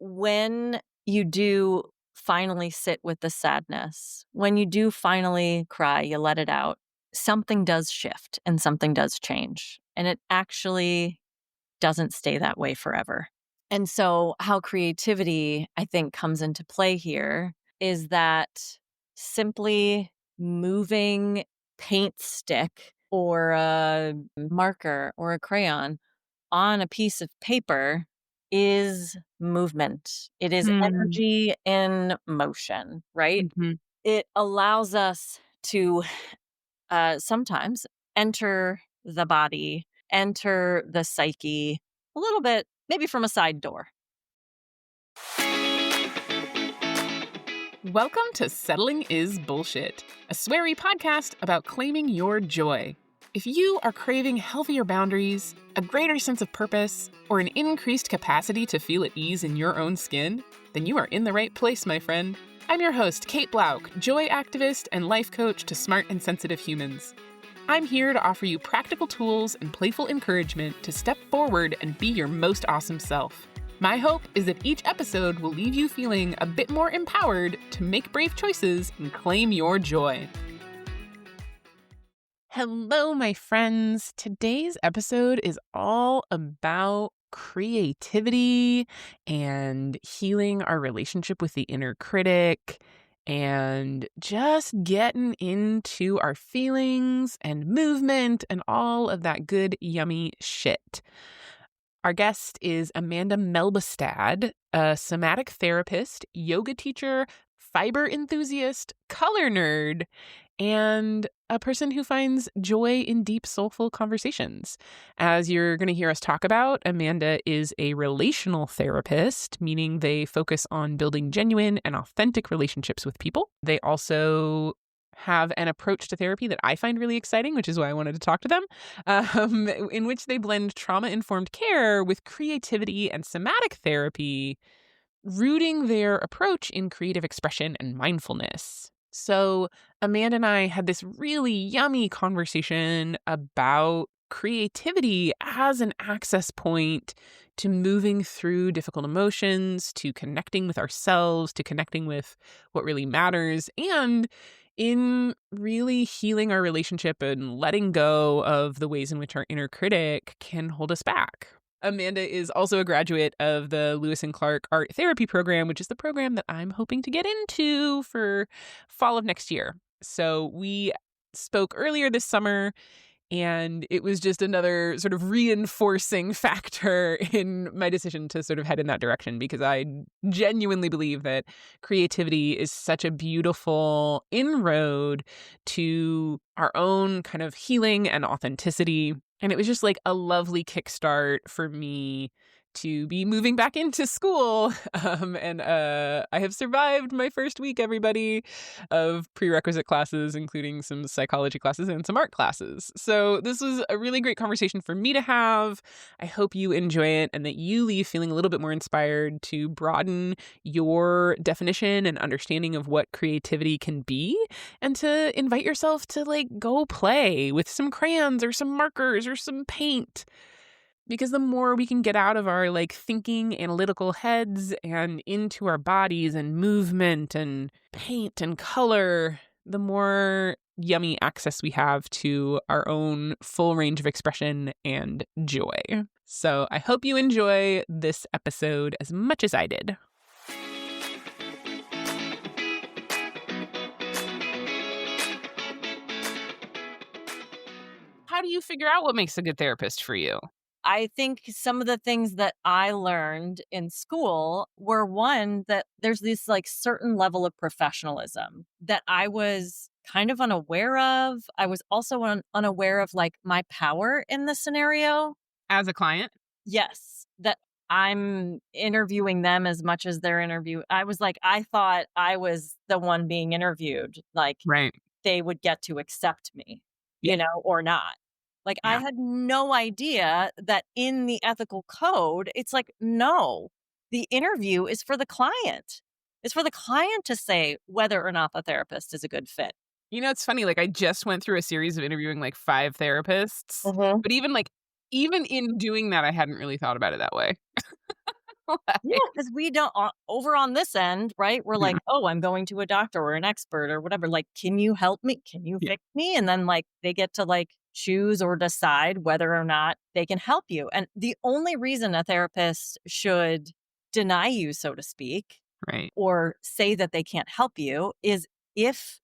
when you do finally sit with the sadness, when you do finally cry, you let it out, something does shift and something does change. And it actually doesn't stay that way forever. And so, how creativity, I think, comes into play here is that simply moving paint stick or a marker or a crayon on a piece of paper is movement. It is Mm, energy in motion, right? mhm. It allows us to sometimes enter the body, enter the psyche a little bit, maybe from a side door. Welcome to Settling is Bullshit, a sweary podcast about claiming your joy. If you are craving healthier boundaries, a greater sense of purpose, or an increased capacity to feel at ease in your own skin, then you are in the right place, my friend. I'm your host, Kate Blauk, joy activist and life coach to smart and sensitive humans. I'm here to offer you practical tools and playful encouragement to step forward and be your most awesome self. My hope is that each episode will leave you feeling a bit more empowered to make brave choices and claim your joy. Hello, my friends. Today's episode is all about creativity and healing our relationship with the inner critic and just getting into our feelings and movement and all of that good, yummy shit. Our guest is Amanda Melbostad, a somatic therapist, yoga teacher, fiber enthusiast, color nerd, and a person who finds joy in deep, soulful conversations. As you're going to hear us talk about, Amanda is a relational therapist, meaning they focus on building genuine and authentic relationships with people. They also have an approach to therapy that I find really exciting, which is why I wanted to talk to them, in which they blend trauma-informed care with creativity and somatic therapy, rooting their approach in creative expression and mindfulness. So Amanda and I had this really yummy conversation about creativity as an access point to moving through difficult emotions, to connecting with ourselves, to connecting with what really matters, and in really healing our relationship and letting go of the ways in which our inner critic can hold us back. Amanda is also a graduate of the Lewis and Clark Art Therapy Program, which is the program that I'm hoping to get into for fall of next year. So we spoke earlier this summer, and it was just another sort of reinforcing factor in my decision to sort of head in that direction, because I genuinely believe that creativity is such a beautiful inroad to our own kind of healing and authenticity. And it was just like a lovely kickstart for me to be moving back into school. And I have survived my first week, everybody, of prerequisite classes, including some psychology classes and some art classes. So this was a really great conversation for me to have. I hope you enjoy it and that you leave feeling a little bit more inspired to broaden your definition and understanding of what creativity can be, and to invite yourself to like go play with some crayons or some markers or some paint. Because the more we can get out of our like thinking analytical heads and into our bodies and movement and paint and color, the more yummy access we have to our own full range of expression and joy. So I hope you enjoy this episode as much as I did. How do you figure out what makes a good therapist for you? I think some of the things that I learned in school were one, that there's this like certain level of professionalism that I was kind of unaware of. I was also unaware of like my power in the scenario. As a client? Yes, that I'm interviewing them as much as they're I was like, I thought I was the one being interviewed. Like Right. they would get to accept me, Yeah. or not. Like, I Yeah. had no idea that in the ethical code, it's like, no, the interview is for the client. It's for the client to say whether or not the therapist is a good fit. You know, it's funny, like, I just went through a series of interviewing, like, 5 therapists, Mhm. but even in doing that, I hadn't really thought about it that way. Yeah, because we don't over on this end, right? We're Yeah, like, "Oh, I'm going to a doctor or an expert or whatever, like, can you help me? Can you yeah, fix me?" And then, like, they get to, like, choose or decide whether or not they can help you, and the only reason a therapist should deny you, so to speak, right, or say that they can't help you is if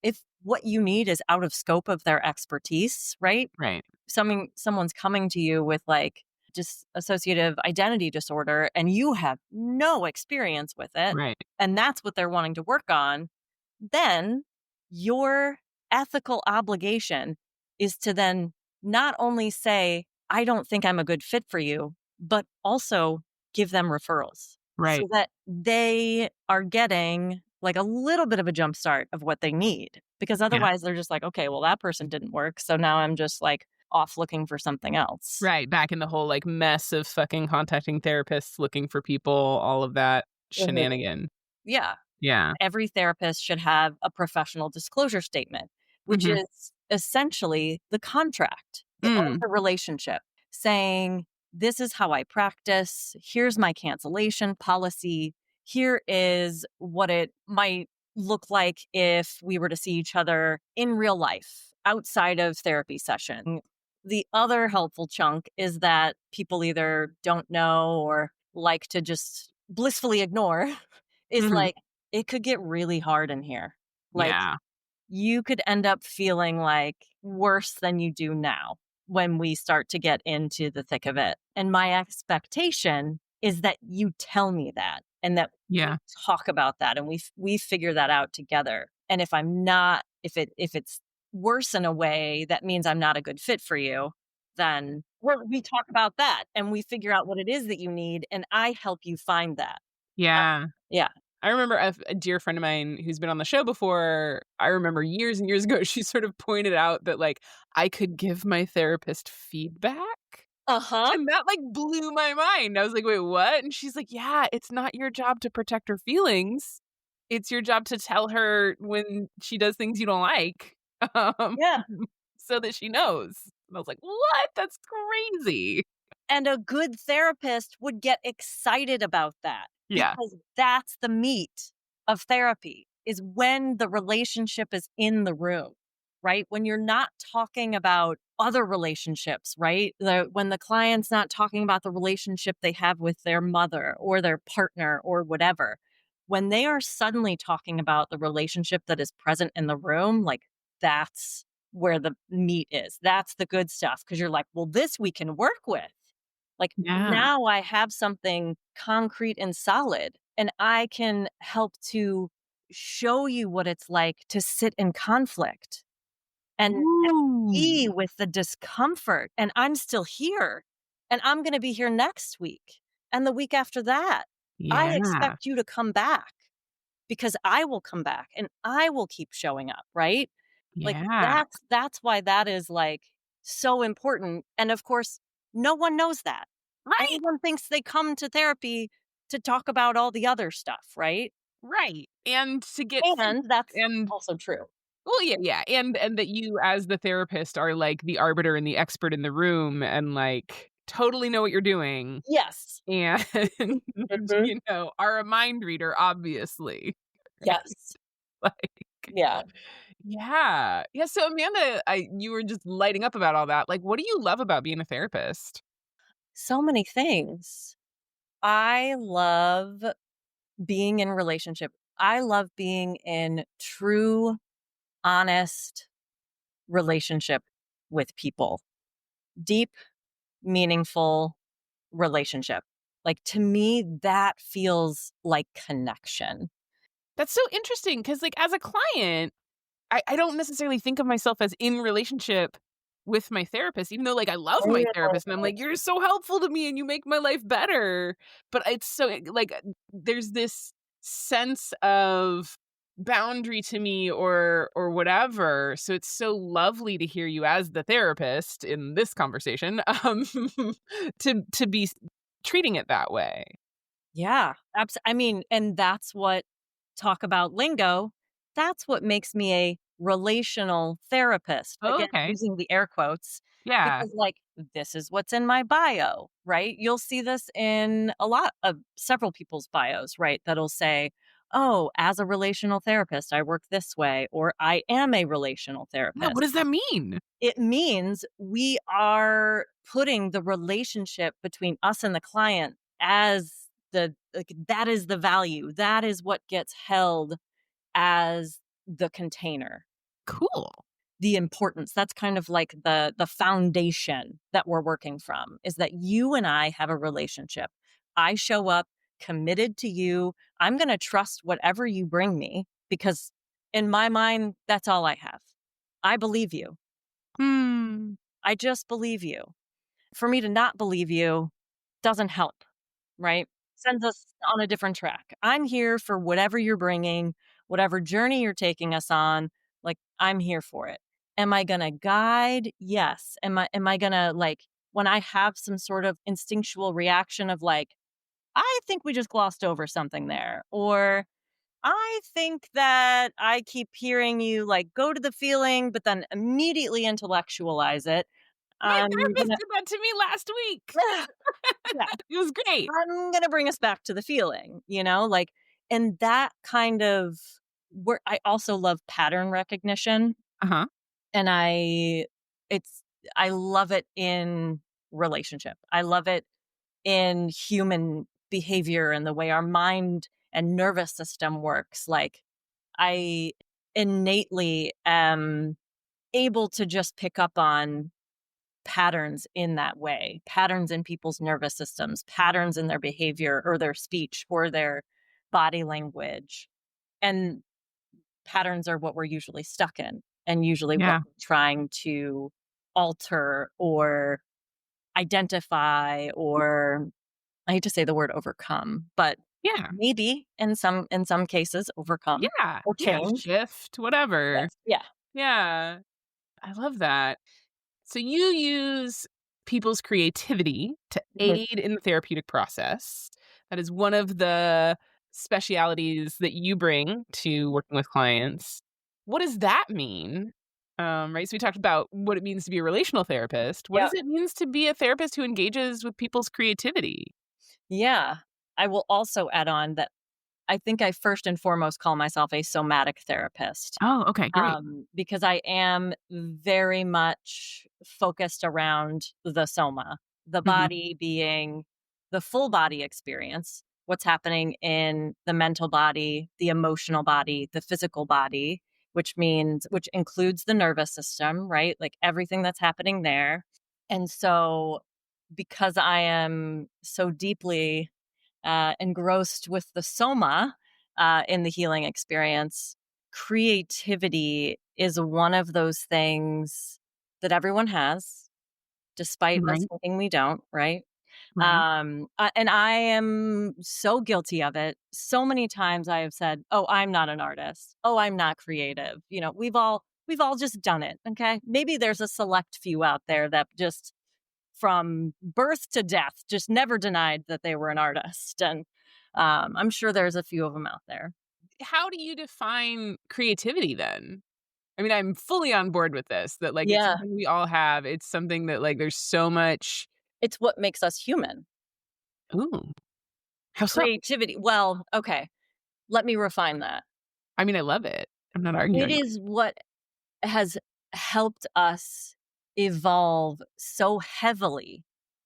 if what you need is out of scope of their expertise, right? right, Someone's coming to you with like just associative identity disorder and you have no experience with it right, and that's what they're wanting to work on, then your ethical obligation is to then not only say, I don't think I'm a good fit for you, but also give them referrals right, so that they are getting like a little bit of a jump start of what they need. Because yeah. otherwise they're just like, okay, well, that person didn't work. So now I'm just like off looking for something else. Right, back in the whole, like, mess of fucking contacting therapists, looking for people, all of that Mhm. shenanigan. Yeah. Yeah. Every therapist should have a professional disclosure statement, which Mhm. is essentially the contract of Mm. the relationship saying, this is how I practice. Here's my cancellation policy. Here is what it might look like if we were to see each other in real life outside of therapy session. The other helpful chunk is that people either don't know or like to just blissfully ignore is Mhm. like it could get really hard in here. Like, Yeah. you could end up feeling like worse than you do now when we start to get into the thick of it. And my expectation is that you tell me that and that we Yeah. talk about that and we figure that out together. And if I'm not if it's worse in a way that means I'm not a good fit for you, then we talk about that and we figure out what it is that you need and I help you find that. Uh, Yeah. yeah. I remember a dear friend of mine who's been on the show before, I remember years and years ago, she sort of pointed out that, like, I could give my therapist feedback, Uh-huh. and that, like, blew my mind. I was like, "Wait, what?" And she's like, "Yeah, it's not your job to protect her feelings. It's your job to tell her when she does things you don't like, um, Yeah. so that she knows." And I was like, "What? That's crazy." And a good therapist would get excited about that Yeah. because that's the meat of therapy is when the relationship is in the room, right? When you're not talking about other relationships, right? When the client's not talking about the relationship they have with their mother or their partner or whatever. When they are suddenly talking about the relationship that is present in the room, like that's where the meat is. That's the good stuff because you're like, well, this we can work with. Like, Yeah. now I have something concrete and solid, and I can help to show you what it's like to sit in conflict and be Ooh. with the discomfort, and I'm still here, and I'm gonna be here next week, and the week after that. I Yeah. expect you to come back because I will come back, and I will keep showing up, right? Like, Yeah. that's why that is, like, so important, and of course, no one knows that. Right, Everyone thinks they come to therapy to talk about all the other stuff, right? right, and to get feed And that's and also true. well, yeah, yeah, and that you as the therapist are, like, the arbiter and the expert in the room and, like, totally know what you're doing Yes. and, Mhm. are a mind reader, obviously. Yes. Like Yeah. yeah. Yeah, so Amanda, you were just lighting up about all that, like, what do you love about being a therapist? So many things. I love being in relationship. I love being in true, honest relationship with people. Deep, meaningful relationship. Like, to me, that feels like connection. That's so interesting because, like, as a client I don't necessarily think of myself as in relationship with my therapist, even though, like, I love my therapist and I'm like, "You're so helpful to me and you make my life better." But it's so like, there's this sense of boundary to me or whatever, so it's so lovely to hear you as the therapist in this conversation, to be treating it that way. Yeah, I mean, and that's what talk about lingo, that's what makes me a relational therapist. Oh, Again, okay. using the air quotes Yeah. because, like, this is what's in my bio, right? You'll see this in a lot of several people's bios, right? That'll say, oh, as a relational therapist, I work this way, or I am a relational Yeah, what therapist. does that mean? It means we are putting the relationship between us and the client as the like that is the value. That is what gets held as the container, Cool. the importance. That's kind of like the foundation that we're working from is that you and I have a relationship. I show up committed to you. I'm going to trust whatever you bring me because in my mind that's all I have. I believe you. Hmm. I just believe you. For me to not believe you doesn't help, right? Sends us on a different track. I'm here for whatever you're bringing, whatever journey you're taking us on, like, I'm here for it. Am I gonna guide? Yes. Am I gonna, like, when I have some sort of instinctual reaction of, like, "I think we just glossed over something there," or, "I think that I keep hearing you, like, go to the feeling, but then immediately intellectualize it," My I'm therapist gonna did that to me last week. yeah. It was great. I'm gonna bring us back to the feeling, like, and that kind of where I also love pattern recognition, Uh-huh. and it's I love it in relationship. I love it in human behavior and the way our mind and nervous system works. Like, I innately am able to just pick up on patterns in that way, patterns in people's nervous systems, patterns in their behavior or their speech or their body language. And patterns are what we're usually stuck in and usually what Yeah. we're trying to alter or identify or I hate to say the word overcome, but Yeah. maybe in some cases overcome Yeah. or Yeah. change. Shift, whatever. Yes. Yeah. Yeah. I love that. So you use people's creativity to Mhm. aid in the therapeutic process. That is one of the specialities that you bring to working with clients. What does that mean? Right. So we talked about what it means to be a relational therapist. What Yeah. does it mean to be a therapist who engages with people's creativity? Yeah. I will also add on that I think I first and foremost call myself a somatic therapist, Oh, okay, great. because I am very much focused around the soma, the Mhm. body being the full body experience, what's happening in the mental body, the emotional body, the physical body, which includes the nervous system, right? Like everything that's happening there. And so, because I am so deeply engrossed with the soma in the healing experience, creativity is one of those things that everyone has, despite us Right, thinking we don't, right? right. And I am so guilty of it. So many times I have said, "Oh, I'm not an artist. Oh, I'm not creative." We've all just done it. Okay, maybe there's a select few out there that just from birth to death just never denied that they were an artist, and I'm sure there's a few of them out there. How do you define creativity then? I mean, I'm fully on board with this, that, like, it's Yeah, something we all have. It's something that, like, there's so much. it's what makes us human. Ooh, how so? Creativity. Well, okay, let me refine that. I mean, I love it. I'm not It arguing. is what has helped us evolve so heavily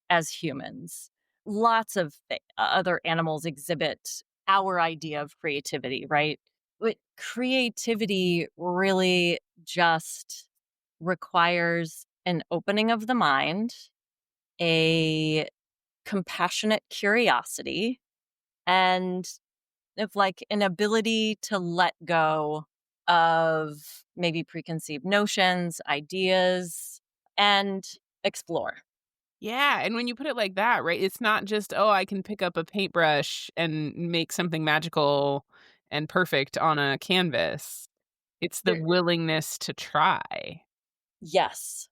as humans. Lots of other animals exhibit our idea of creativity, right? But creativity really just requires an opening of the mind, a compassionate curiosity, and of like an ability to let go of maybe preconceived notions, ideas, and explore. Yeah, and when you put it like that, right, it's not just, "Oh, I can pick up a paintbrush and make something magical and perfect on a canvas." It's the There, willingness to try yes.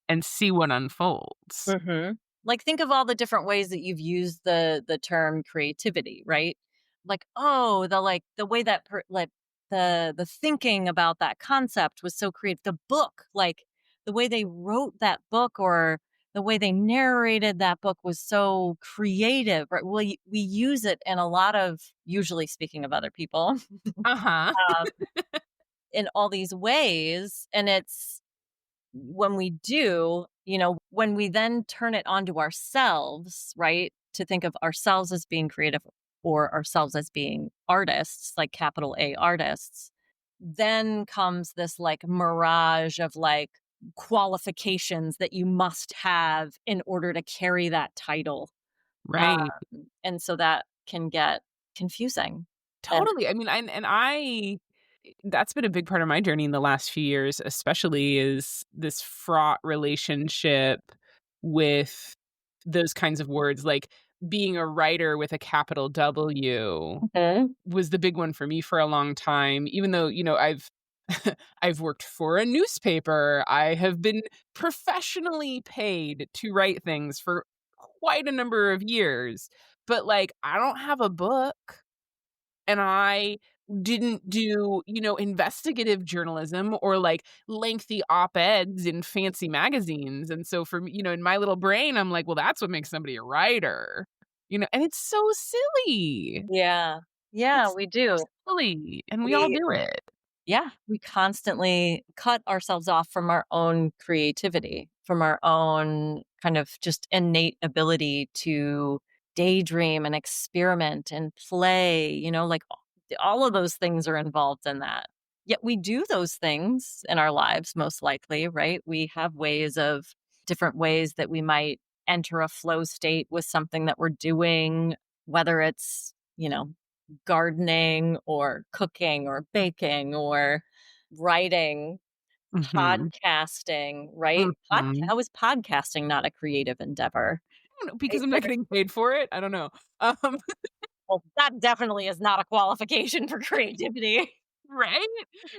and see what unfolds. Like, think of all the different ways that you've used the term creativity, right? Like, oh, the way that the thinking about that concept was so creative. The book, like the way they wrote that book or the way they narrated that book was so creative. Right? We use it in a lot of, usually speaking of other people, Uh-huh. um, in all these ways. And it's when we do, when we then turn it onto ourselves, right? To think of ourselves as being creative or ourselves as being artists, like capital A artists, then comes this like mirage of like qualifications that you must have in order to carry that title. Right. And so that can get confusing. And Totally. I mean, and that's been a big part of my journey in the last few years, especially is this fraught relationship with those kinds of words, like being a writer with a capital W Mhm. was the big one for me for a long time, even though, I've worked for a newspaper. I have been professionally paid to write things for quite a number of years. But like I don't have a book and I didn't do, investigative journalism or like lengthy op-eds in fancy magazines. And so for me, in my little brain, I'm like, well, that's what makes somebody a writer. And it's so silly. Yeah. Yeah, It's we do. silly. And we all We do it. Yeah, we constantly cut ourselves off from our own creativity, from our own kind of just innate ability to daydream and experiment and play, like all of those things are involved in that. Yet we do those things in our lives, most likely, right? We have different ways that we might enter a flow state with something that we're doing, whether it's, gardening or cooking or baking or writing, Mhm. podcasting, right? Mhm. How is podcasting not a creative endeavor? I don't know, because Right? I'm not getting paid for it? I don't know. Um Well, that definitely is not a qualification for creativity. Right?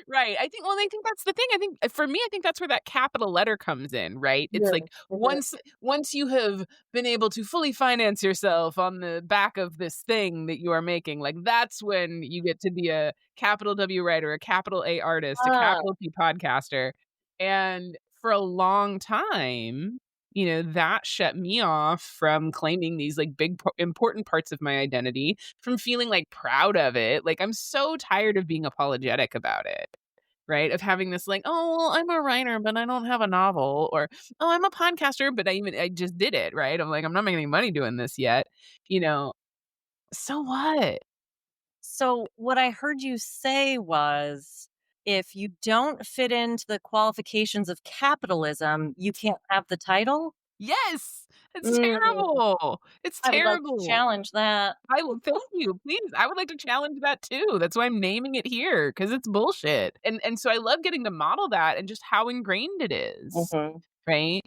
Right. I think that's the thing. I think for me, I think that's where that capital letter comes in, right? It's Yeah. like Mhm. once you have been able to fully finance yourself on the back of this thing that you are making, like that's when you get to be a capital W writer, a capital A artist, a Ah, capital P podcaster. And for a long time, that shut me off from claiming these like important parts of my identity, from feeling like proud of it. Like I'm so tired of being apologetic about it. Right? Of having this like, oh, well, I'm a writer, but I don't have a novel, or oh, I'm a podcaster, but I just did it, right? I'm like, I'm not making any money doing this yet. You know, so what? so what I heard you say was if you don't fit into the qualifications of capitalism, you can't have the title. Yes, it's Mm, terrible. It's I would love to terrible. challenge that. I will thank you, please. I would like to challenge that too. That's why I'm naming it here because it's bullshit. And so I love getting to model that and just how ingrained it is, Mhm. right?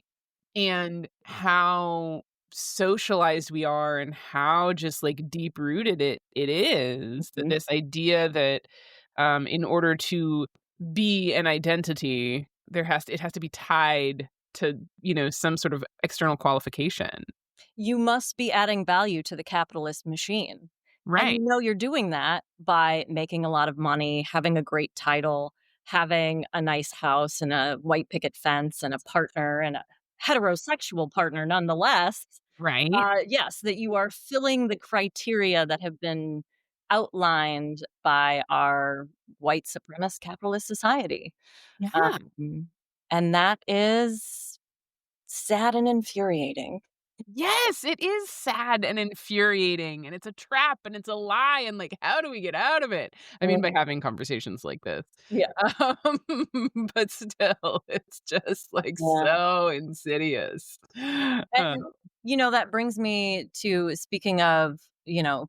And how socialized we are and how just like deep rooted it is that Mhm. this idea that in order to be an identity it has to be tied to some sort of external qualification. You must be adding value to the capitalist machine. And Right. you're doing that by making a lot of money, having a great title, having a nice house and a white picket fence and a partner and a heterosexual partner nonetheless. Right. Yes, that you are filling the criteria that have been outlined by our white supremacist capitalist society. Yeah. Um, and that is sad and infuriating. Yes, it is sad and infuriating, and it's a trap, and it's a lie, and, like, how do we get out of it? I mean, by Mhm. having conversations like this. Yeah. Um, but still, it's just, like, Yeah. so insidious. Uh, And, that brings me to speaking of,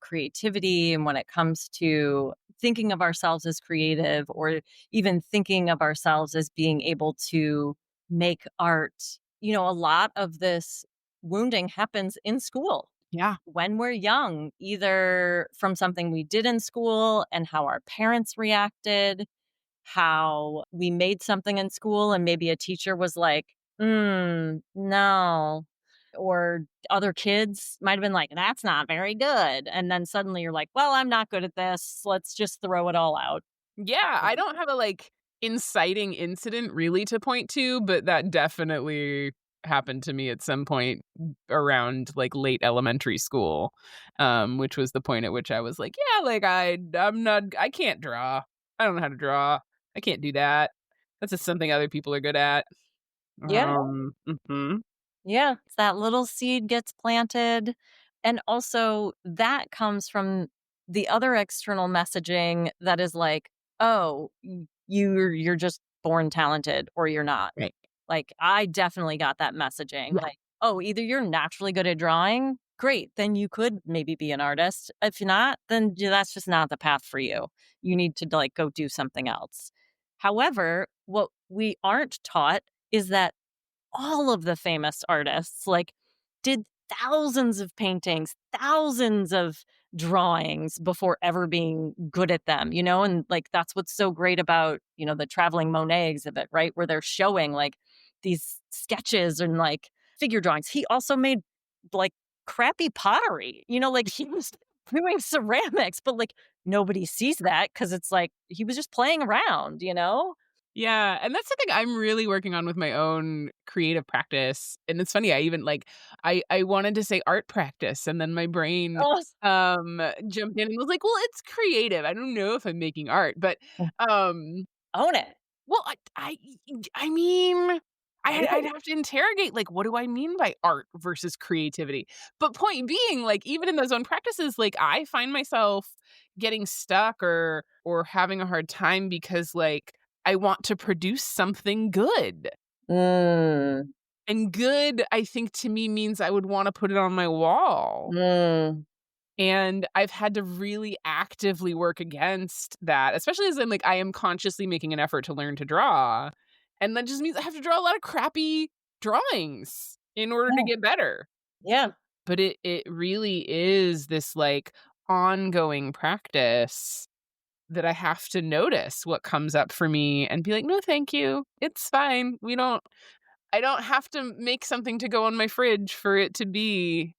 creativity and when it comes to thinking of ourselves as creative or even thinking of ourselves as being able to make art. A lot of this wounding happens in school yeah, when we're young, either from something we did in school and how our parents reacted, how we made something in school and maybe a teacher was like, no. Or other kids might have been like, that's not very good. And then suddenly you're like, well, I'm not good at this. Let's just throw it all out. Yeah, I don't have a, like, inciting incident really to point to, but that definitely happened to me at some point around, like, late elementary school, which was the point at which I was like, "Yeah, like, I can't draw. I don't know how to draw. I can't do that. That's just something other people are good at." Yeah. Mhm. Yeah, it's that little seed gets planted, and also that comes from the other external messaging that is like, "Oh, you're just born talented or you're not." Right. Like, I definitely got that messaging, like, "Oh, either you're naturally good at drawing, great, then you could maybe be an artist. If you're not, then that's just not the path for you. You need to, like, go do something else." However, what we aren't taught is that all of the famous artists, like, did thousands of paintings, thousands of drawings before ever being good at them, you know? And, like, that's what's so great about, the traveling Monet exhibit, right? Where they're showing, like, these sketches and, like, figure drawings. He also made, like, crappy pottery, like, he was doing ceramics, but, like, nobody sees that because it's like he was just playing around, you know? Yeah, and that's something I'm really working on with my own creative practice, and it's funny, I even, like I wanted to say art practice, and then my brain, Oh, jumped in and was like, "Well, it's creative, I don't know if I'm making art," but, um own it. well, I mean, I'd have to interrogate, like, what do I mean by art versus creativity? But point being, like, even in those own practices, like, I find myself getting stuck or having a hard time because, like, I want to produce something good. Mm, And good, I think, to me means I would wanna put it on my wall. mm, And I've had to really actively work against that, especially as in, like, I am consciously making an effort to learn to draw, and that just means I have to draw a lot of crappy drawings in order to yeah, get better. yeah, But it really is this, like, ongoing practice that I have to notice what comes up for me and be like, "No, thank you. It's fine. I don't have to make something to go on my fridge for it to be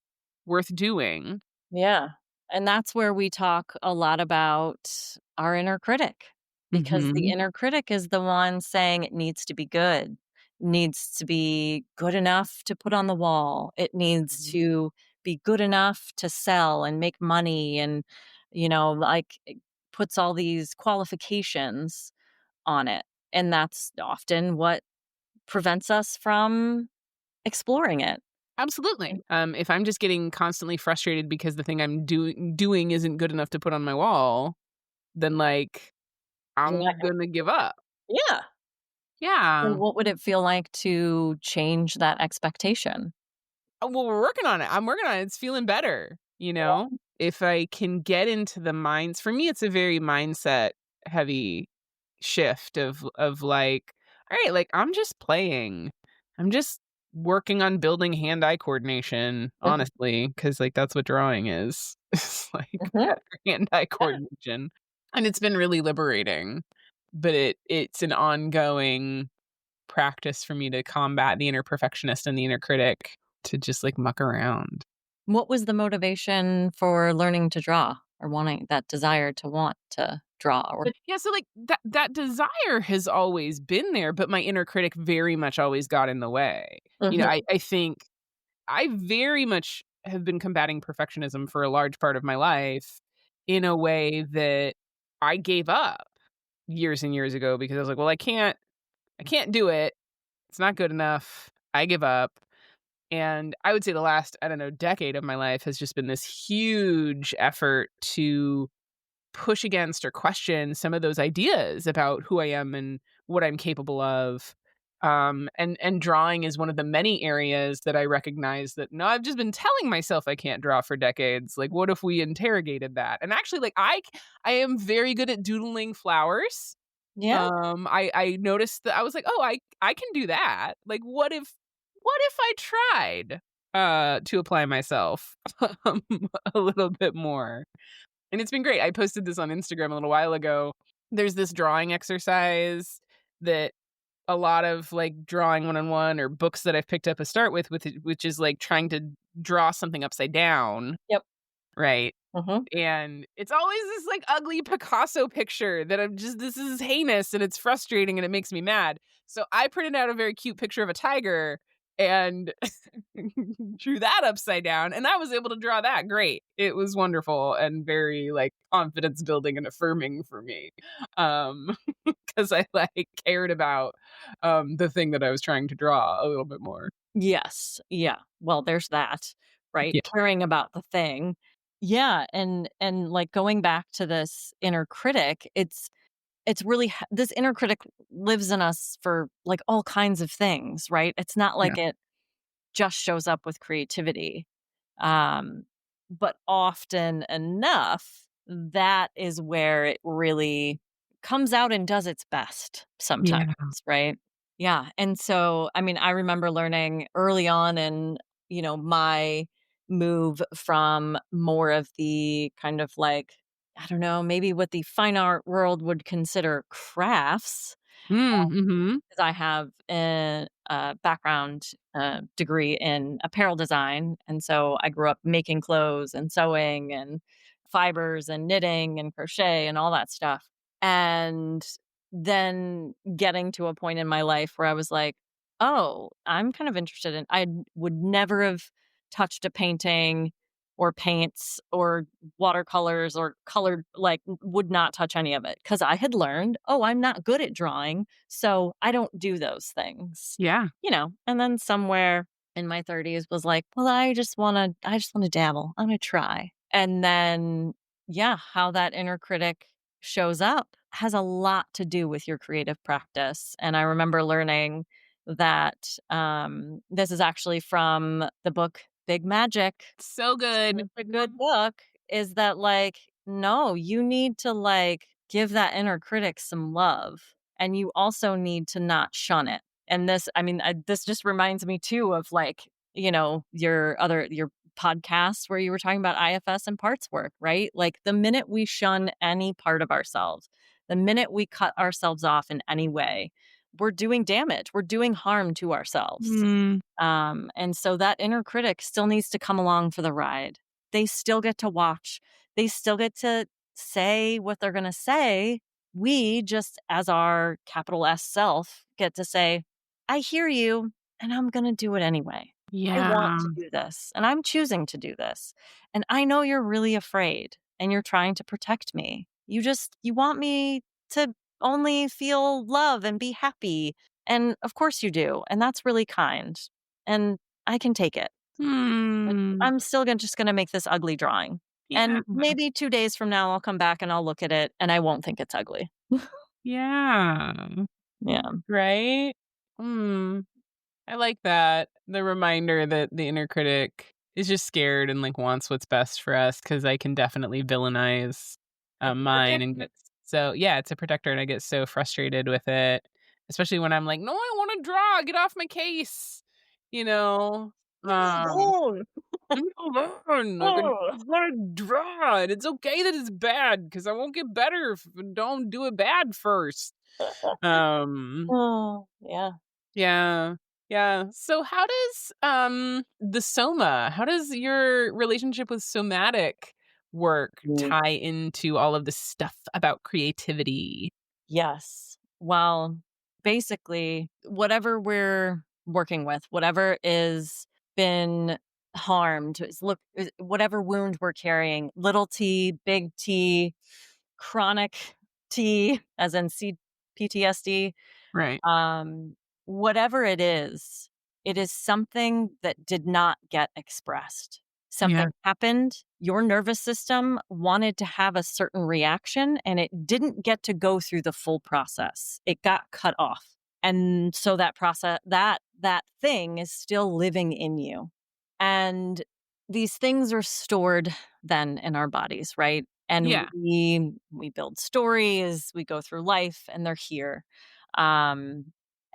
worth doing." yeah, and that's where we talk a lot about our inner critic, because the Mhm. inner critic is the one saying it needs to be good, needs to be good enough to put on the wall, it needs to be good enough to sell and make money and, like, it puts all these qualifications on it, and that's often what prevents us from exploring it. Absolutely. If I'm just getting constantly frustrated because the thing I'm doing isn't good enough to put on my wall, then, like, You're not I'm gonna gonna give up. Yeah. And Yeah. what would it feel like to change that expectation? Well, we're working on it. I'm working on it. It's feeling better, you know? Yeah. If I can get into the minds for me, it's a very mindset heavy shift of like, all right, like I'm just playing. I'm just working on building hand-eye coordination, Mhm. honestly, because like that's what drawing is. It's like Mhm. better hand-eye Yeah. coordination. And it's been really liberating. But it's an ongoing practice for me to combat the inner perfectionist and the inner critic to just like muck around. What was the motivation for learning to draw or wanting that desire to want to draw or Yeah, so like that desire has always been there, but my inner critic very much always got in the way. Mhm. I think I very much have been combating perfectionism for a large part of my life in a way that I gave up years and years ago because I was like, well, I can't do it. It's not good enough. I give up. And I would say the last, I don't know, decade of my life has just been this huge effort to push against or question some of those ideas about who I am and what I'm capable of. And drawing is one of the many areas that I recognize that no, I've just been telling myself I can't draw for decades. Like, what if we interrogated that? And actually, like I am very good at doodling flowers. Yeah. I noticed that I was like, "Oh, I can do that." Like, what if I tried, to apply myself, um, a little bit more? And it's been great. I posted this on Instagram a little while ago. There's this drawing exercise that a lot of, like, drawing one-on-one or books that I've picked up a start with which is, like, trying to draw something upside down, Yep. right? Mhm. And it's always this, like, ugly Picasso picture that I'm just this is heinous, and it's frustrating, and it makes me mad. So I printed out a very cute picture of a tiger and drew that upside down, and I was able to draw that great. It was wonderful and very, like, confidence building and affirming for me, um, because I, like, cared about, the thing that I was trying to draw a little bit more. Yes. Yeah. Well, there's that, right? Yeah. Caring about the thing. Yeah, and, like, going back to this inner critic, it's really this inner critic lives in us for, like, all kinds of things, right? It's not Yeah. like it just shows up with creativity. Um, but often enough, that is where it really comes out and does its best sometimes, Yeah. right? Yeah. And so, I mean, I remember learning early on in, my move from more of the kind of like, I don't know, maybe what the fine art world would consider crafts, Mhm. 'cause I have a background, degree in apparel design, and so I grew up making clothes and sewing and fibers and knitting and crochet and all that stuff, and then getting to a point in my life where I was like, "Oh, I'm kind of interested in." I would never have touched a painting or paints or watercolors or colored, like, would not touch any of it because I had learned, "Oh, I'm not good at drawing, so I don't do those things." Yeah. And then somewhere in my 30s was like, "Well, I just wanna dabble. I'm gonna try." And then, yeah, how that inner critic shows up has a lot to do with your creative practice. And I remember learning that, this is actually from the book Big Magic. So good. Such a good book, is that, like, no, you need to, like, give that inner critic some love, and you also need to not shun it. And this, I mean, this just reminds me too of, like, your podcast where you were talking about IFS and parts work, right? Like, the minute we shun any part of ourselves, the minute we cut ourselves off in any way, we're doing damage, we're doing harm to ourselves. Mm. And so that inner critic still needs to come along for the ride. They still get to watch. They still get to say what they're going to say. We just, as our capital S self, get to say, I hear you, and I'm going to do it anyway. I want Yeah. to do this, and I'm choosing to do this. And I know you're really afraid and you're trying to protect me. You want me to only feel love and be happy. And of course you do. And that's really kind, and I can take it. But Hmm. I'm still just gonna make this ugly drawing, Yeah. and maybe 2 days from now, I'll come back and I'll look at it, and I won't think it's ugly. Yeah. Yeah. Right? Hmm. I like that. The reminder that the inner critic is just scared and, like, wants what's best for us, because I can definitely villainize, It's a mine and protector. get so yeah, it's a protector, and I get so frustrated with it, especially when I'm like, "No, I wanna draw, get off my case." You know? Leave me Um alone. Leave me alone, like, I Oh. just wanna draw, and it's okay that it's bad, because I won't get better if I don't do it bad first. Um, Oh, yeah. yeah, yeah. So how does your relationship with somatic work Mm. tie into all of this stuff about creativity? Yes. Well, basically, whatever we're working with, whatever is been harmed, whatever wound we're carrying, little t, big T, chronic T, as in PTSD, Right. um, whatever it is something that did not get expressed. Yeah. Something happened, your nervous system wanted to have a certain reaction, and it didn't get to go through the full process. It got cut off. And so that process, that thing is still living in you. And these things are stored then in our bodies, right? And Yeah. we build stories, we go through life, and they're here.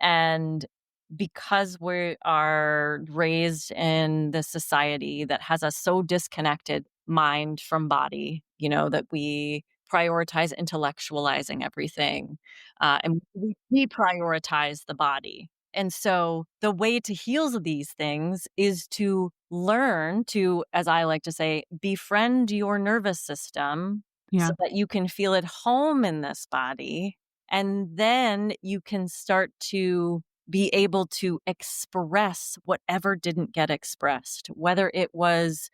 And because we are raised in this society that has us so disconnected mind from body, that we prioritize intellectualizing everything, and we deprioritize the body. And so the way to heal these things is to learn to, as I like to say, befriend your nervous system so Yeah. that you can feel at home in this body. And then you can start to be able to express whatever didn't get expressed, whether it was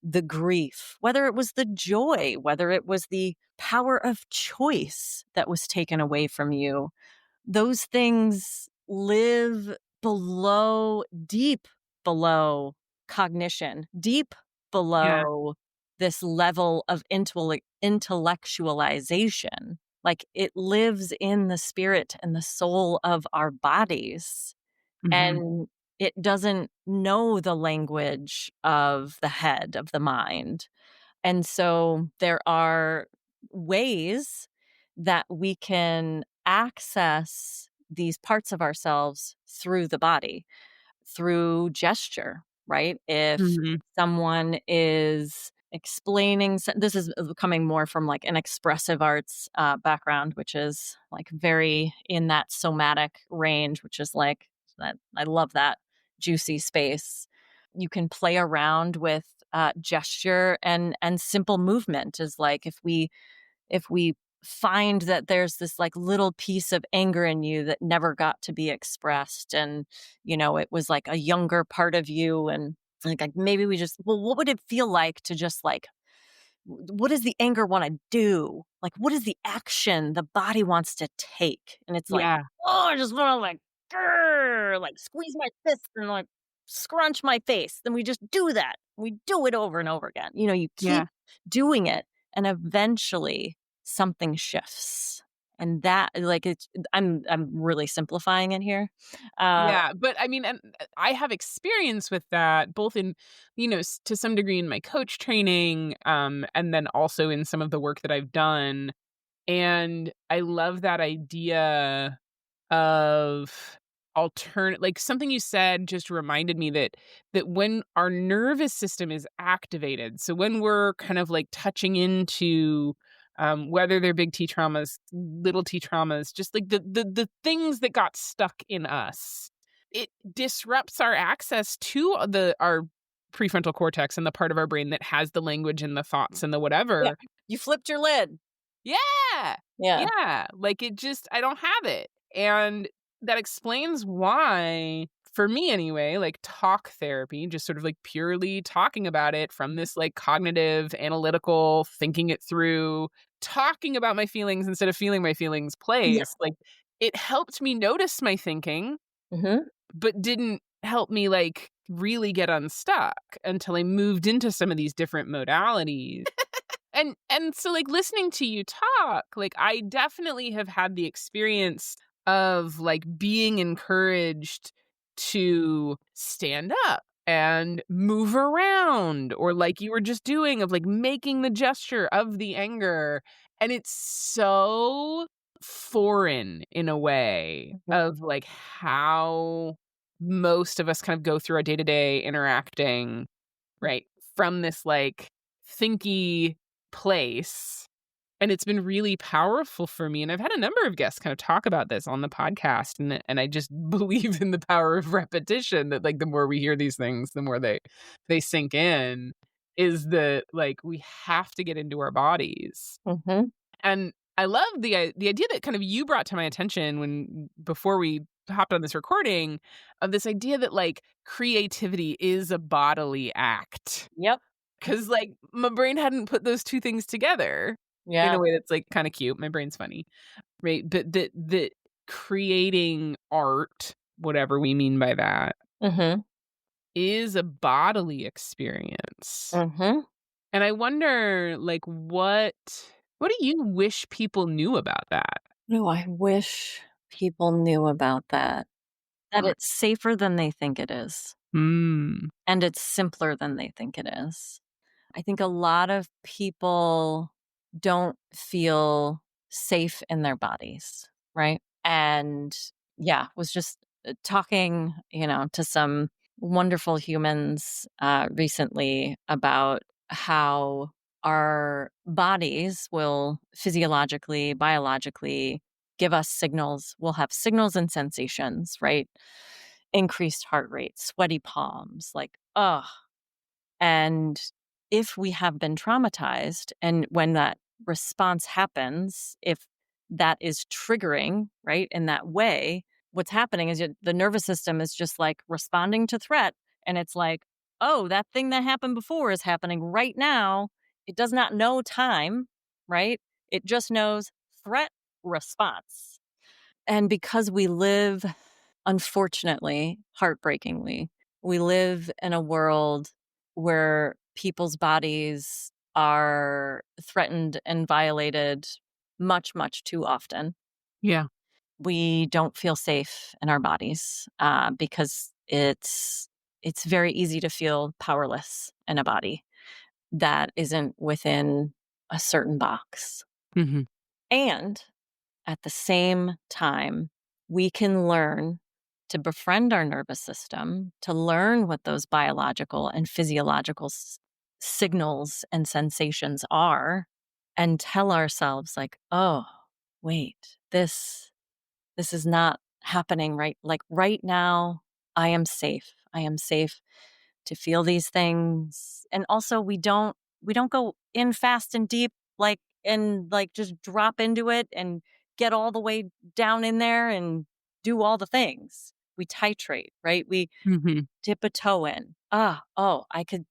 the grief, whether it was the joy, whether it was the power of choice that was taken away from you. Those things live below, deep below cognition, deep Yeah. below this level of intellectualization. Like it lives in the spirit and the soul of our bodies. Mhm. And it doesn't know the language of the head, of the mind. And so there are ways that we can access these parts of ourselves through the body, through gesture, right? If Mhm. someone is explaining, this is coming more from like an expressive arts background, which is like very in that somatic range, which is like that. I love that juicy space. You can play around with gesture and simple movement is like if we find that there's this like little piece of anger in you that never got to be expressed and it was like a younger part of you and like maybe we just well what would it feel like to just like what does the anger want to do? Like, what is the action the body wants to take? And it's like, Yeah. oh, I just want to like, grr, like squeeze my fist and like scrunch my face. Then we just do that. We do it over and over again. You Yeah. keep doing it, and eventually something shifts. And that, like, I'm really simplifying it here. Uh, Yeah, but I mean, and I have experience with that both in, to some degree in my coach training, and then also in some of the work that I've done. And I love that idea of like something you said just reminded me that when our nervous system is activated, so when we're kind of like touching into whether they're big T traumas, little T traumas, just like the things that got stuck in us, it disrupts our access to our prefrontal cortex and the part of our brain that has the language and the thoughts and the yeah, whatever. you flipped your lid. Yeah. Yeah. Yeah, like, it just I don't have it, and that explains why, for me anyway, like, talk therapy, just sort of, like, purely talking about it from this, like, cognitive, analytical, thinking it through, talking about my feelings instead of feeling my feelings Yeah. place, like, it helped me notice my thinking, Hmm. but didn't help me, like, really get unstuck until I moved into some of these different modalities. And so, like, listening to you talk, like, I definitely have had the experience of, like, being encouraged to stand up and move around, or like you were just doing, of, like, making the gesture of the anger, and it's so foreign in a way of, like, how most of us kind of go through our day-to-day interacting, right, from this, like, thinky place, and it's been really powerful for me, and I've had a number of guests kind of talk about this on the podcast, and I just believe in the power of repetition, that, like, the more we hear these things, the more they sink in, is that, like, we have to get into our bodies, Hmm. and I love the idea that kind of you brought to my attention when before we hopped on this recording, of this idea that, like, creativity is a bodily act. Yep. 'Cause, like, my brain hadn't put those 2 things together in Yeah. a way that's, like, kinda cute. My brain's funny, right? But that creating art, whatever we mean by that, Hmm. is a bodily experience. Hmm. And I wonder, like, what do you wish people knew about that? No, I wish people knew about that. That it's safer than they think it is, Mm. and it's simpler than they think it is. I think a lot of people don't feel safe in their bodies, right? And yeah, was just talking, to some wonderful humans recently about how our bodies will physiologically, biologically give us signals. We'll have signals and sensations, right? Increased heart rate, sweaty palms, like, oh. And if we have been traumatized, and when that response happens, if that is triggering, right, in that way, what's happening is the nervous system is just like responding to threat. And it's like, oh, that thing that happened before is happening right now. It does not know time, right? It just knows threat response. And because we live, unfortunately, heartbreakingly, we live in a world where people's bodies are threatened and violated much, much too often. Yeah. We don't feel safe in our bodies because it's very easy to feel powerless in a body that isn't within a certain box. Mhm. And at the same time, we can learn to befriend our nervous system, to learn what those biological and physiological signals and sensations are, and tell ourselves, like, oh, wait, this is not happening right. Like right now, I am safe. I am safe to feel these things. And also we don't go in fast and deep, like, and like just drop into it and get all the way down in there and do all the things. We titrate, right? We Mhm. dip a toe in. Oh, I could,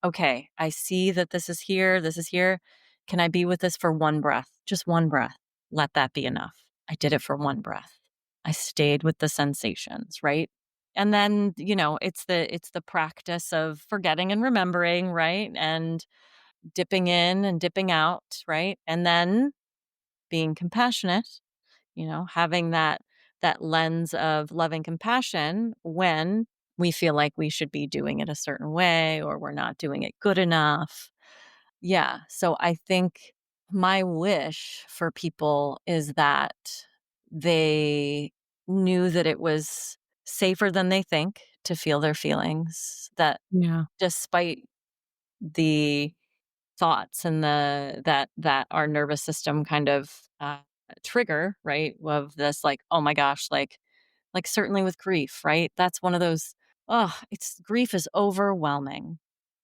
okay, I see that this is here. This is here. Can I be with this for one breath? Just one breath. Let that be enough. I did it for one breath. I stayed with the sensations, right? And then, it's the practice of forgetting and remembering, right? And dipping in and dipping out, right? And then being compassionate, having that lens of loving compassion when we feel like we should be doing it a certain way or we're not doing it good enough. Yeah, so I think my wish for people is that they knew that it was safer than they think to feel their feelings, that Yeah. despite the thoughts and that our nervous system kind of trigger, right, of this, like, oh my gosh, like certainly with grief, right, that's one of those, oh, it's grief is overwhelming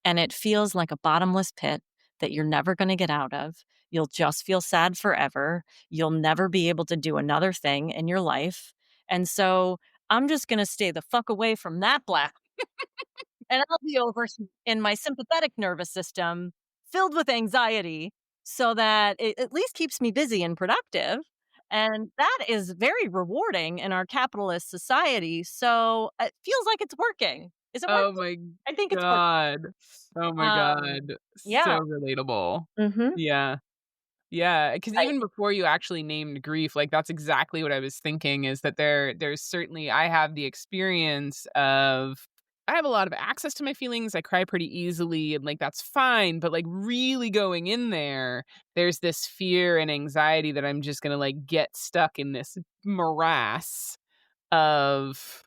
and it feels like a bottomless pit that you're never going to get out of. You'll just feel sad forever. You'll never be able to do another thing in your life. And so I'm just going to stay the fuck away from that black, and I'll be over in my sympathetic nervous system filled with anxiety so that it at least keeps me busy and productive. And that is very rewarding in our capitalist society. So it feels like it's working. Is it Oh working? my I think it's working. god. Oh my Um, god. yeah. So relatable. Hmm. Yeah. Yeah, because I, even before you actually named grief, like, that's exactly what I was thinking, is that there's certainly I have the experience of I have a lot of access to my feelings, I cry pretty easily, and, like, that's fine, but, like, really going in there, there's this fear and anxiety that I'm just gonna, like, get stuck in this morass of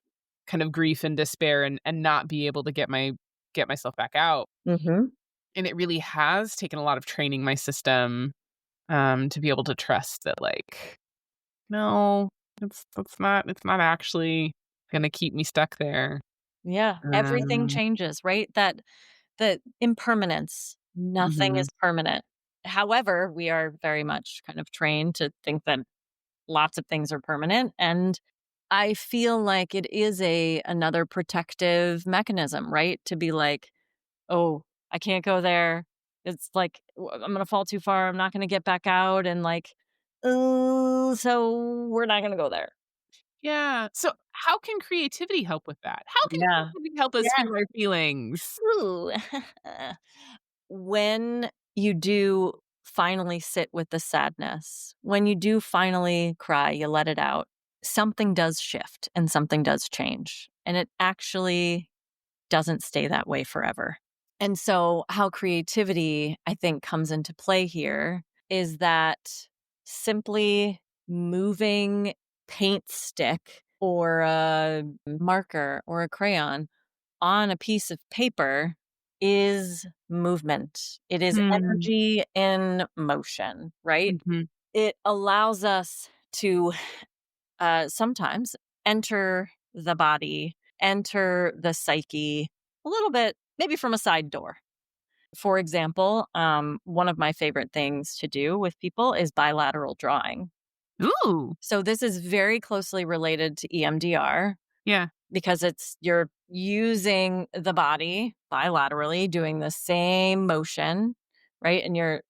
kind of grief and despair and not be able to get myself back out, hmm. and it really has taken a lot of training my system to be able to trust that, like, no, it's not actually gonna keep me stuck there. Yeah. Everything Um, changes, right? That the impermanence, nothing mhm, is permanent. However, we are very much kind of trained to think that lots of things are permanent. And I feel like it is another protective mechanism, right? To be like, oh, I can't go there. It's like I'm gonna fall too far. I'm not gonna get back out. And like, oh, so we're not gonna go there. yeah, so how can creativity help with that? How can Yeah. creativity help us Yeah. feel our feelings? Ooh. When you do finally sit with the sadness, when you do finally cry, you let it out, something does shift and something does change. And it actually doesn't stay that way forever. And so, how creativity, I think, comes into play here is that simply moving paint stick or a marker or a crayon on a piece of paper is movement. It is Hmm, energy in motion, right? mhm, It allows us to sometimes enter the body, enter the psyche a little bit, maybe from a side door. For example, one of my favorite things to do with people is bilateral drawing. Ooh. So this is very closely related to EMDR Yeah. because you're using the body bilaterally, doing the same motion, right? And your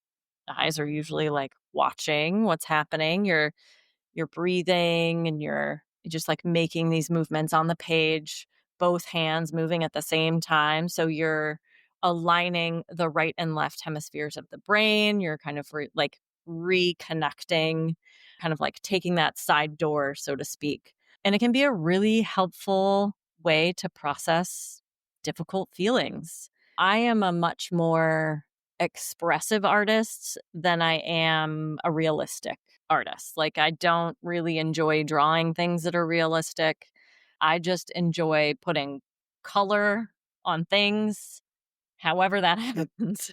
eyes are usually like watching what's happening. You're breathing and you're just like making these movements on the page, both hands moving at the same time. So you're aligning the right and left hemispheres of the brain. You're kind of like reconnecting, kind of like taking that side door, so to speak. And it can be a really helpful way to process difficult feelings. I am a much more expressive artist than I am a realistic artist. Like, I don't really enjoy drawing things that are realistic. I just enjoy putting color on things, however that happens.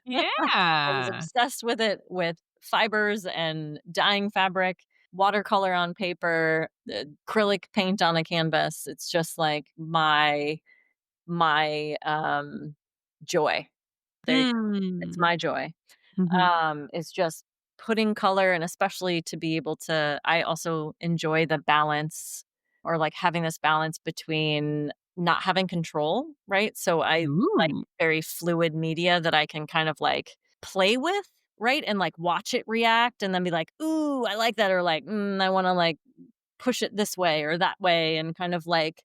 I was Yeah. obsessed with it with fibers and dyeing fabric, watercolor on paper, acrylic paint on a canvas. It's just like my joy. There you go. It's Mm. my joy. Mhm. It's just putting color, and especially to be able to I also enjoy the balance, or like having this balance between not having control, right? So I like Ooh. very fluid media that I can kind of like play with, right? And like watch it react and then be like, "Ooh, I like that," or like, I want to like push it this way or that way, and kind of like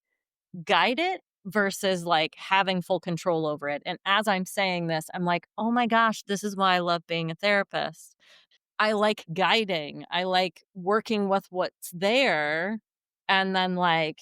guide it versus like having full control over it. And as I'm saying this, I'm like, "Oh my gosh, this is why I love being a therapist." I like guiding. I like working with what's there and then like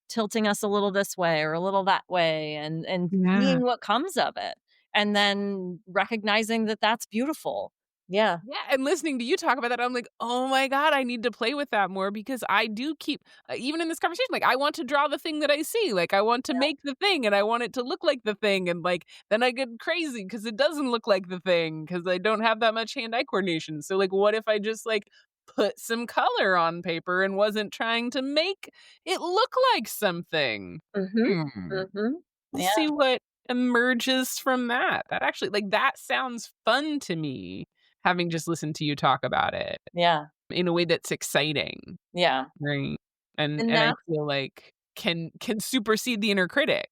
tilting us a little this way or a little that way, and Yeah. seeing what comes of it. And then recognizing that that's beautiful. Yeah. Yeah, and listening to you talk about that, I'm like, "Oh my god, I need to play with that more," because I do keep even in this conversation, like, I want to draw the thing that I see, like, I want to make the thing, and I want it to look like the thing, and, like, then I get crazy because it doesn't look like the thing because I don't have that much hand-eye coordination, so, like, what if I just, like, put some color on paper and wasn't trying to make it look like something? Mhm. Hmm. Mhm. We'll Yeah. see what emerges from that. That actually like, that sounds fun to me, having just listened to you talk about it Yeah. in a way that's exciting, Yeah. right? And And I that feel like can supersede the inner critic.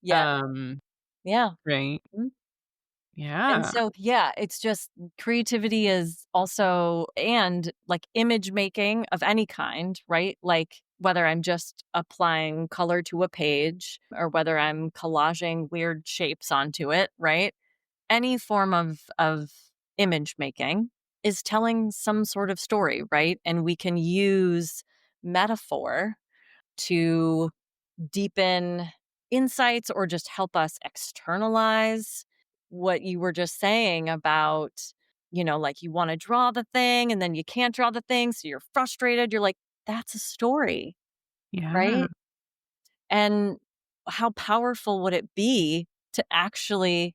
yeah. Um, Yeah. right? Mhm. And Yeah. so, yeah, it's just creativity is also, and like image making of any kind, right? Like whether I'm just applying color to a page or whether I'm collaging weird shapes onto it, right? Any form of image making is telling some sort of story, right? And we can use metaphor to deepen insights or just help us externalize what you were just saying about, like you want to draw the thing and then you can't draw the thing. So you're frustrated. You're like, that's a story, Yeah. right? And how powerful would it be to actually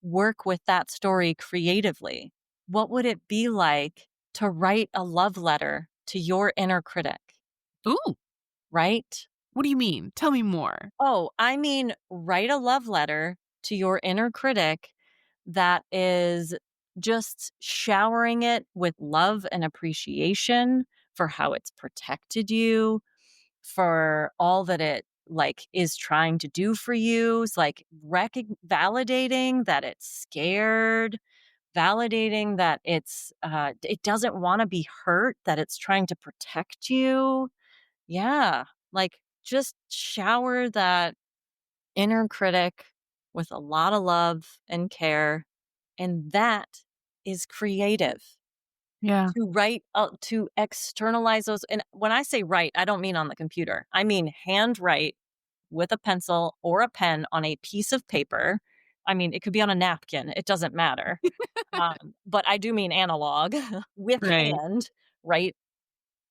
work with that story creatively? What would it be like to write a love letter to your inner critic, Ooh, right? what do you mean? Tell me more. Oh, I mean, write a love letter to your inner critic that is just showering it with love and appreciation for how it's protected you, for all that it like is trying to do for you. It's like validating that it's scared, validating that it doesn't want to be hurt, that it's trying to protect you. Yeah, like just shower that inner critic with a lot of love and care. And that is creative Yeah. to write, to externalize those. And when I say write, I don't mean on the computer, I mean handwrite with a pencil or a pen on a piece of paper. I mean, it could be on a napkin, it doesn't matter. But I do mean analog with Right. hand, right?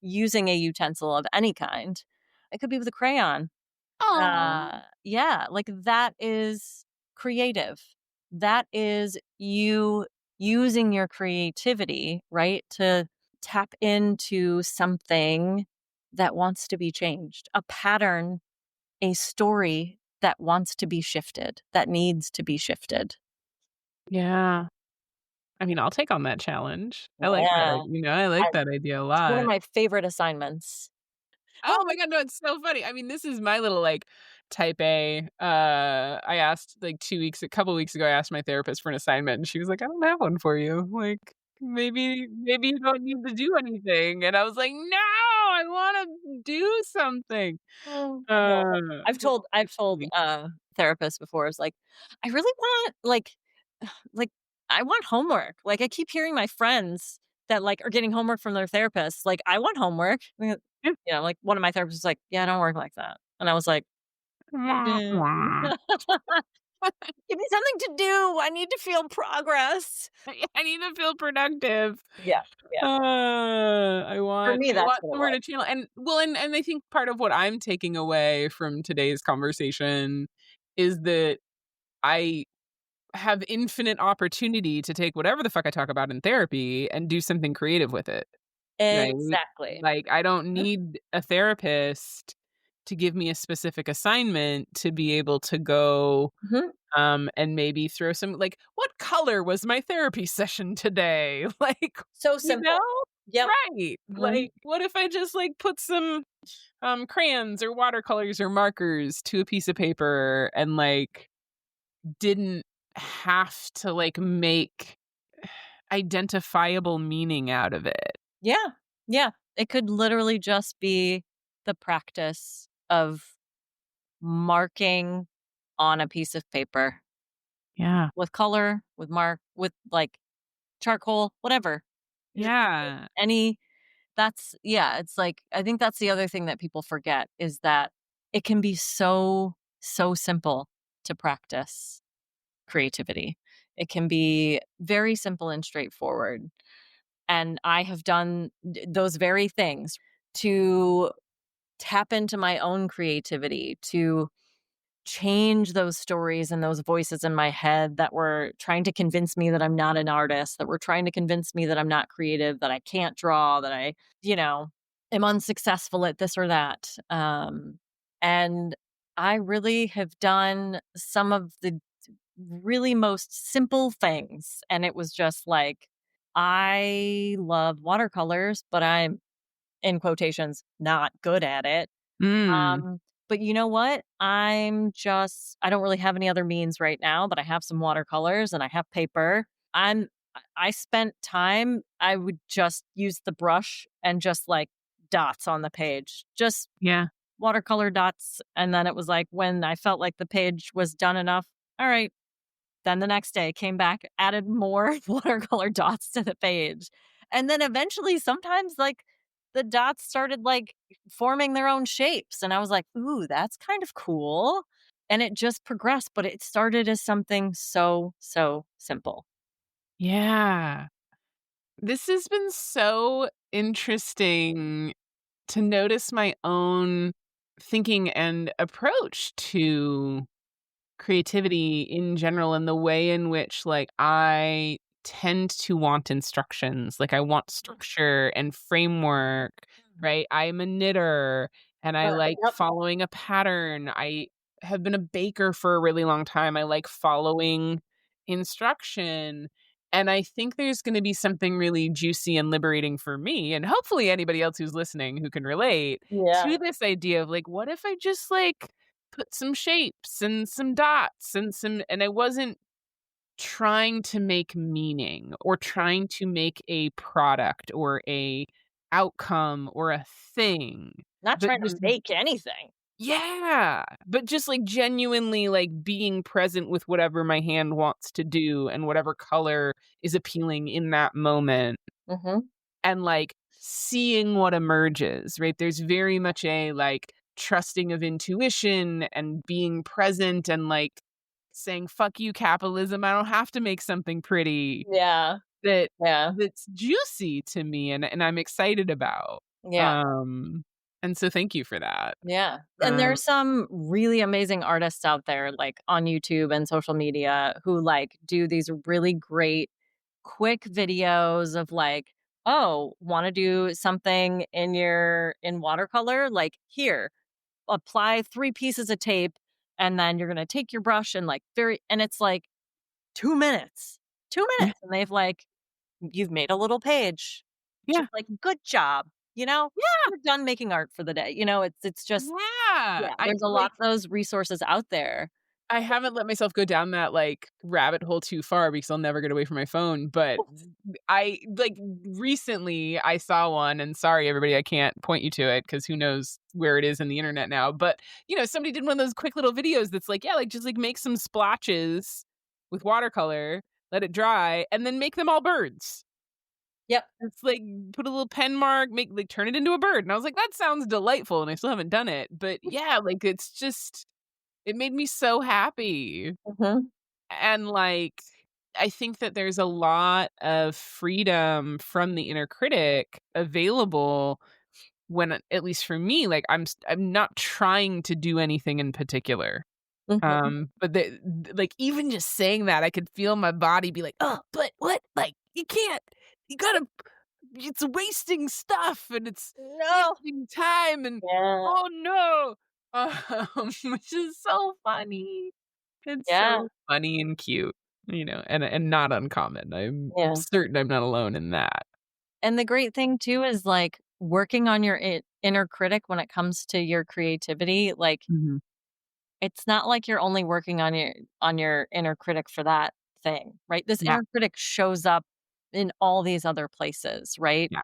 Using a utensil of any kind. It could be with a crayon. Oh. Yeah, like that is creative. That is you using your creativity, right? To tap into something that wants to be changed, a pattern, a story that wants to be shifted, that needs to be shifted. Yeah. I mean, I'll take on that challenge. I like that Yeah. I I like that idea a It's one of lot. my favorite assignments. Oh my god, no, it's so funny. I mean, this is my little, like, type A. I asked, like, a couple weeks ago, I asked my therapist for an assignment, and she was like, "I don't have one for you. Like, maybe you don't need to do anything." And I was like, "No, I wanna do something." Oh, I know. Uh, I've told, therapists before, it's like, "I really want, like, I want homework." Like, I keep hearing my friends that, like, are getting homework from their therapists, like, "I want homework." yeah. Like, one of my therapists was like, "Yeah, I don't work like that." And I was like, Wah, "Eh." wah. "Give me something to do. I need to feel progress." I need to feel productive. Yeah, yeah. I For want me, I that's want what it somewhere was. to channel and I think part of what I'm taking away from today's conversation is that I have infinite opportunity to take whatever the fuck I talk about in therapy and do something creative with it, right? Exactly. Like, I don't Mhm, need a therapist to give me a specific assignment to be able to go mhm. and maybe throw some like, "What color was my therapy session today?" Like, So you know? simple. Yep. Right. Mhm. Like, what if I just, like, put some, crayons or watercolors or markers to a piece of paper and, like, didn't have to, like, make identifiable meaning out of it? Yeah, yeah. It could literally just be the practice of marking on a piece of paper Yeah. with color, with, like, charcoal, whatever. Just Yeah. any That's yeah, it's like, I think that's the other thing that people forget is that it can be so, so simple to practice creativity. It can be very simple and straightforward. And I have done those very things to tap into my own creativity, to change those stories and those voices in my head that were trying to convince me that I'm not an artist, that were trying to convince me that I'm not creative, that I can't draw, that I, you know, am unsuccessful at this or that. And I really have done some of the really most simple things. And it was just like, I love watercolors, but I'm, in quotations, not good at it. Mm. But you know what? I don't really have any other means right now, but I have some watercolors and I have paper. I spent time, I would just use the brush and just like dots on the page, just Yeah. watercolor dots. And then it was like when I felt like the page was done enough, all right, then the next day came back, added more watercolor dots to the page. And then eventually sometimes like the dots started like forming their own shapes. And I was like, ooh, that's kind of cool. And it just progressed, but it started as something so, so simple. Yeah. This has been so interesting to notice my own thinking and approach to creativity in general and the way in which like I tend to want instructions. Like I want structure and framework, right? I'm a knitter and I like Yep. following a pattern. I have been a baker for a really long time. I like following instruction. And I think there's going to be something really juicy and liberating for me, and hopefully anybody else who's listening who can relate Yeah. to this idea of like, what if I just like put some shapes and some dots and I wasn't trying to make meaning or trying to make a product or a outcome or a thing, Not but trying to just make anything. yeah, but just like genuinely like being present with whatever my hand wants to do and whatever color is appealing in that moment Hmm. and like seeing what emerges, right? There's very much a like trusting of intuition and being present and like saying, fuck you, capitalism. I don't have to make something pretty Yeah. that Yeah. that's juicy to me and I'm excited about. Yeah. Um and so thank you for that. Yeah. And Um there's some really amazing artists out there, like on YouTube and social media, who like do these really great quick videos of like, oh, want to do something in watercolor? Like, here, apply 3 pieces of tape, and then you're gonna take your brush and like and it's like 2 minutes, 2 Yeah. minutes, and they've, like, you've made a little page. Yeah. Just like, "Good job," you know? "You're done making art for the day," it's just Yeah. yeah, I there's a lot like of those resources out there. I haven't let myself go down that, like, rabbit hole too far because I'll never get away from my phone, but I like, recently, I saw one, and sorry, everybody, I can't point you to it because who knows where it is in the internet now, but, somebody did one of those quick little videos that's like, yeah, like, just, like, make some splotches with watercolor, let it dry, and then make them all birds. Yep. It's like, put a little pen mark, turn it into a bird, and I was like, "That sounds delightful," and I still haven't done it, but yeah, like, it's just it made me so happy. Mhm, And, like, I think that there's a lot of freedom from the inner critic available when at least for me, like, I'm not trying to do anything in particular. mhm. But like, even just saying that, I could feel my body be like, "Oh, but what? Like, you can't. You gotta it's wasting stuff, and it's No. wasting time, and Yeah, oh, no." Which is so funny. It's yeah, so funny and cute, and not uncommon. I'm yeah. certain I'm not alone in that. And the great thing too is, like, working on your inner critic when it comes to your creativity, like, Mhm. it's not like you're only working on your inner critic for that thing, right? This Yeah, inner critic shows up in all these other places, right? yeah.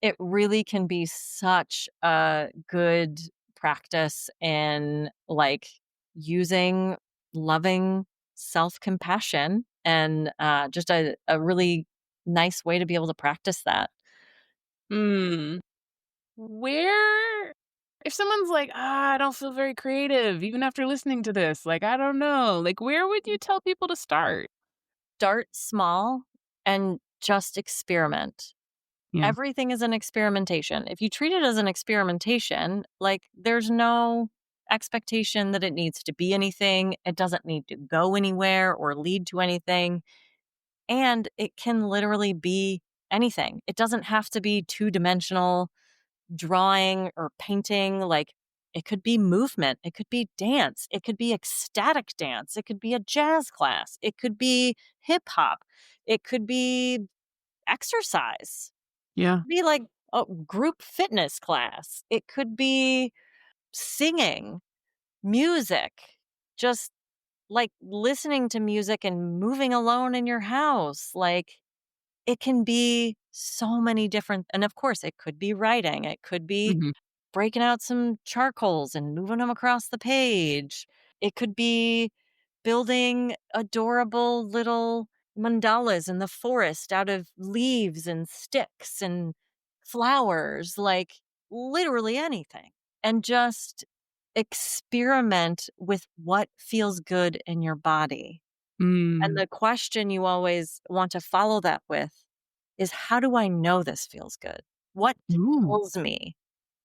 It really can be such a good practice in, like, using loving self-compassion and, just a really nice way to be able to practice that. Hmm. Where if someone's like, "Ah, I don't feel very creative even after listening to this," like, I don't know, like, where would you tell people to start? Start small and just experiment. Yeah. Everything is an experimentation. If you treat it as an experimentation, like, there's no expectation that it needs to be anything. It doesn't need to go anywhere or lead to anything. And it can literally be anything. It doesn't have to be two-dimensional drawing or painting. Like, it could be movement, it could be dance, it could be ecstatic dance, it could be a jazz class, it could be hip hop, it could be exercise, Yeah. be like a group fitness class, it could be singing, music, just like listening to music and moving alone in your house. Like, it can be so many different, and of course, it could be writing, it could be Mhm. breaking out some charcoals and moving them across the page. It could be building adorable little mandalas in the forest out of leaves and sticks and flowers, like literally anything. And just experiment with what feels good in your body. And Mm. the question you always want to follow that with is, how do I know this feels good? What Ooh. tells me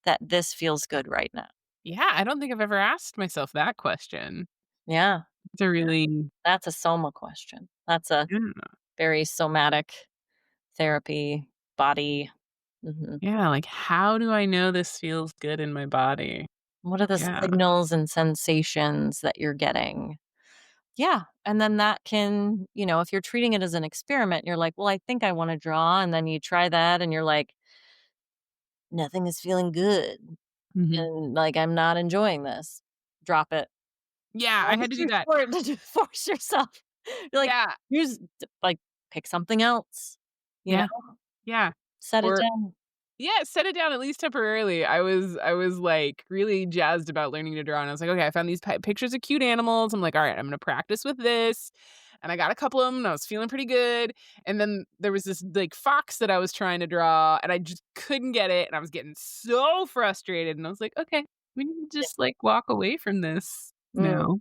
that this feels good right now? Yeah, I don't think I've ever asked myself that question. Yeah, It's a really that's a soma question. That's a yeah. very somatic therapy body. Mhm. Yeah, like, how do I know this feels good in my body? What are the Yeah. signals and sensations that you're getting? Yeah, and then that can, if you're treating it as an experiment, you're like, "Well, I think I wanna draw," and then you try that and you're like, "Nothing is feeling good," Mhm. and, like, "I'm not enjoying this." Drop it. Yeah, I Don't had to do you that. force yourself. You're like, Yeah, use like, pick something else, you know? yeah, yeah. Set it Or down. yeah, set it down at least temporarily. I was, like, really jazzed about learning to draw, and I was like, "Okay, I found these pictures of cute animals." I'm like, "Alright, I'm gonna practice with this." And I got a couple of them, and I was feeling pretty good, and then there was this, like, fox that I was trying to draw, and I just couldn't get it, and I was getting so frustrated, and I was like, "Okay, we need to just, like, walk away from this Mm. now."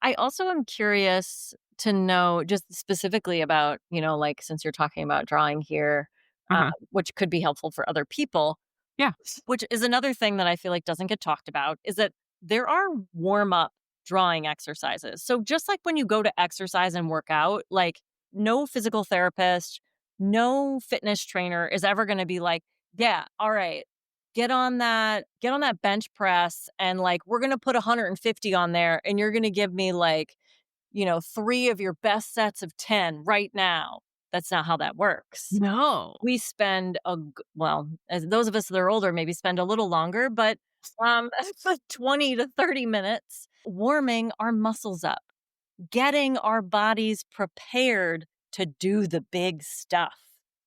I also am curious to know just specifically about, like, since you're talking about drawing here, Uh-huh. which could be helpful for other people, Yeah. which is another thing that I feel like doesn't get talked about, is that there are warm up drawing exercises. So just like when you go to exercise and work out, like, no physical therapist, no fitness trainer is ever going to be like, "Yeah, all right. Get on that bench press and, like, we're going to put 150 on there and you're going to give me, like, 3 of your best sets of 10 right now. That's not how that works. No. We spend well, as those of us that are older maybe spend a little longer, but, for 20 to 30 minutes warming our muscles up, getting our bodies prepared to do the big stuff.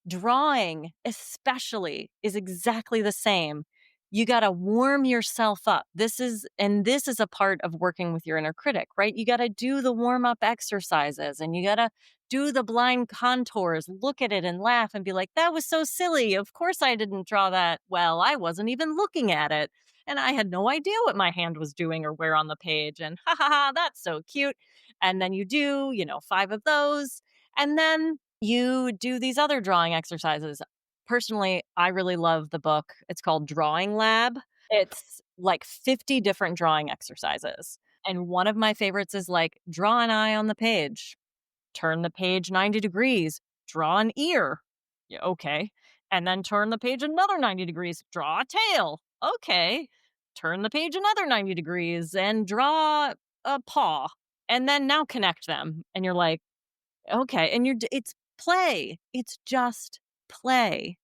Drawing, especially, is exactly the same. You got to warm yourself up. This is a part of working with your inner critic, right? You got to do the warm up exercises and you got to do the blind contours, look at it and laugh and be like, that was so silly. Of course I didn't draw that. Well, I wasn't even looking at it. And I had no idea what my hand was doing or where on the page. And ha ha ha, that's so cute. And then you do, 5 of those. And then you do these other drawing exercises. Personally, I really love the book. It's called Drawing Lab. It's like 50 different drawing exercises. And one of my favorites is like draw an eye on the page, turn the page 90 degrees, draw an ear. Yeah, okay. And then turn the page another 90 degrees, draw a tail. Okay. Turn the page another 90 degrees and draw a paw. And then now connect them. And you're like, okay. And it's play. It's just play.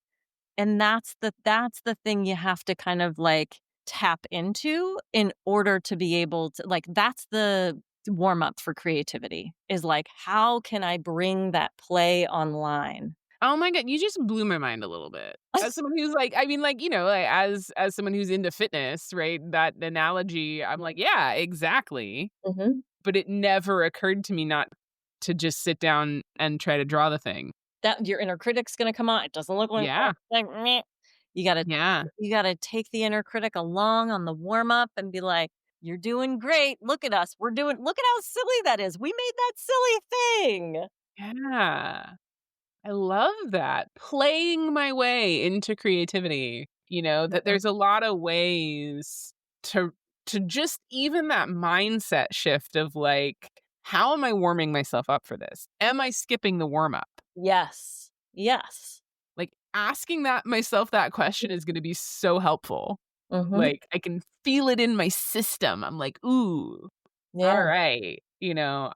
And that's the thing you have to kind of like tap into in order to be able to, like, that's the warm up for creativity, is like, how can I bring that play online? Oh my god, you just blew my mind a little bit. As someone who's like, I mean, like, like, as someone who's into fitness, right? That analogy, I'm like, yeah, exactly. Mhm. But it never occurred to me not to just sit down and try to draw the thing. That your inner critic's gonna come on. It doesn't look Yeah. like meh. You gotta Yeah. you gotta take the inner critic along on the warm up and be like, "You're doing great. Look at us. Look at how silly that is. We made that silly thing." Yeah. I love that. Playing my way into creativity, that Mhm. there's a lot of ways to just even that mindset shift of like, how am I warming myself up for this? Am I skipping the warm up? Yes. Yes. Like asking that myself that question is going to be so helpful. Mhm. Like I can feel it in my system. I'm like, ooh, all Yeah. right.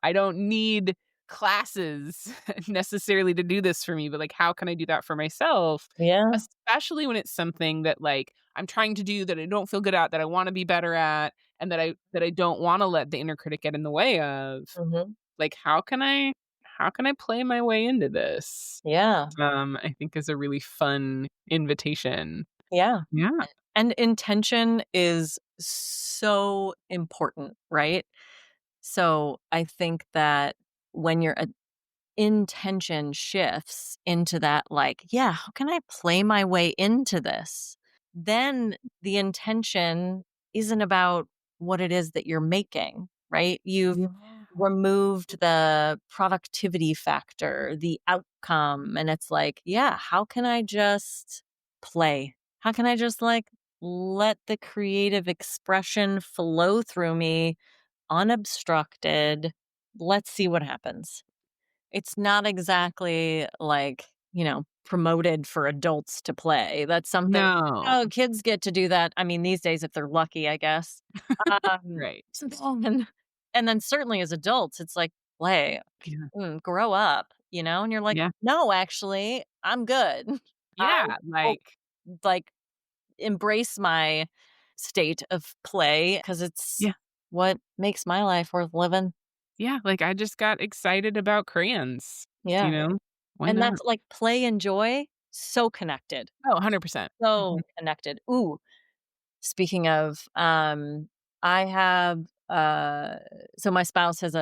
I don't need classes necessarily to do this for me, but like, how can I do that for myself? Yeah. Especially when it's something that like I'm trying to do that I don't feel good at, that I want to be better at, and that I don't want to let the inner critic get in the way of. Mhm. Like, how can I play my way into this? Yeah. I think is a really fun invitation. Yeah. Yeah. And intention is so important, right? So, I think that when your intention shifts into that, like, yeah, how can I play my way into this? Then the intention isn't about what it is that you're making, right? You've Yeah. removed the productivity factor, the outcome. And it's like, yeah, how can I just play? How can I just like let the creative expression flow through me unobstructed? Let's see what happens. It's not exactly like, promoted for adults to play. That's something, No. oh, kids get to do that. I mean, these days, if they're lucky, I guess. Um, Right. and, and then certainly as adults, it's like, play, Yeah. grow up, and you're like, Yeah. no, actually, I'm good. I Yeah. will Like, like embrace my state of play because it's yeah. what makes my life worth living. Yeah. Like I just got excited about crayons, you Yeah. know? Why And not? that's like play and joy, so connected, Oh, 100%. Mhm. so connected. Ooh, speaking of, I have, so my spouse has